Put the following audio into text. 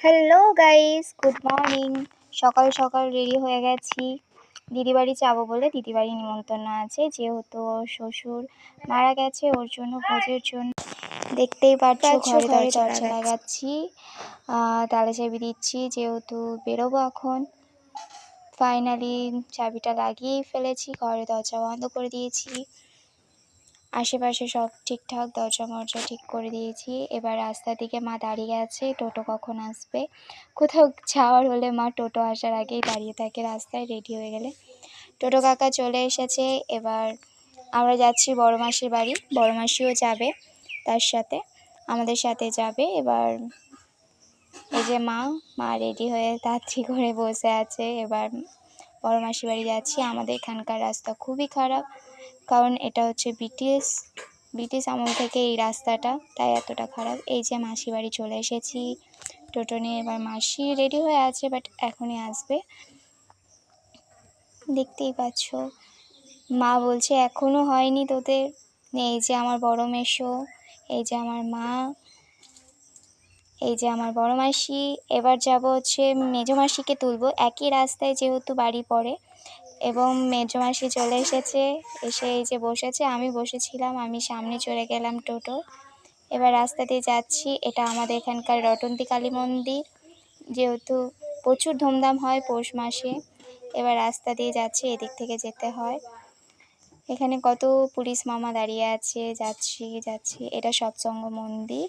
Hello guys, good morning. সকাল সকাল ready হয়ে গেছি দিদি বাড়ি যাবো বলে। দিদি বাড়ি নিমন্ত্রণ আছে, যেহেতু ওর শ্বশুর মারা গেছে, ওর জন্য ভোজের জন্য। দেখতেই পাচ্ছ ঘরে দরজা লাগাচ্ছি, তালা চাবি দিচ্ছি, যেহেতু বেরোবো এখন। ফাইনালি চাবিটা লাগিয়েই ফেলেছি, ঘরে দরজা বন্ধ করে দিয়েছি, আশেপাশে সব ঠিকঠাক, দরজা মরজা ঠিক করে দিয়েছি। এবার রাস্তার দিকে মা দাঁড়িয়ে আছে, টোটো কখন আসবে। কোথাও যাওয়ার হলে মা টোটো আসার আগেই দাঁড়িয়ে থাকে রাস্তায়, রেডি হয়ে গেলে। টোটো কাকা চলে এসেছে। এবার আমরা যাচ্ছি বড় মাসির বাড়ি, বড় মাসিও যাবে তার সাথে, আমাদের সাথে যাবে। এবার এই যে মা রেডি হয়ে তাড়াতাড়ি করে বসে আছে। এবার বড় মাসির বাড়ি যাচ্ছি। আমাদের এখানকার রাস্তা খুবই খারাপ, কারণ এটা হচ্ছে ব্রিটিশ আমল থেকে এই রাস্তাটা, তাই এতটা খারাপ। এই যে মাসি বাড়ি চলে এসেছি টোটো নিয়ে। এবার মাসি রেডি হয়ে আছে, বাট এখনই আসবে, দেখতেই পাচ্ছ। মা বলছে এখনও হয়নি তোদের। এই যে আমার বড় মেসো, এই যে আমার মা, এই যে আমার বড় মাসি। এবার যাব হচ্ছে মেজো মাসিকে তুলবো, একই রাস্তায় যেহেতু বাড়ি পড়ে। এবং মেজো মাসি চলে এসেছে, এসে এই যে বসেছে, আমি বসেছিলাম, আমি সামনে চলে গেলাম টোটো। এবার রাস্তা দিয়ে যাচ্ছি। এটা আমাদের এখানকার রটন্তী কালী মন্দির, যেহেতু প্রচুর ধুমধাম হয় পৌষ মাসে। এবার রাস্তা দিয়ে যাচ্ছি, এদিক থেকে যেতে হয়। এখানে কত পুলিশ মামা দাঁড়িয়ে আছে, যাচ্ছি। এটা সৎসঙ্গ মন্দির।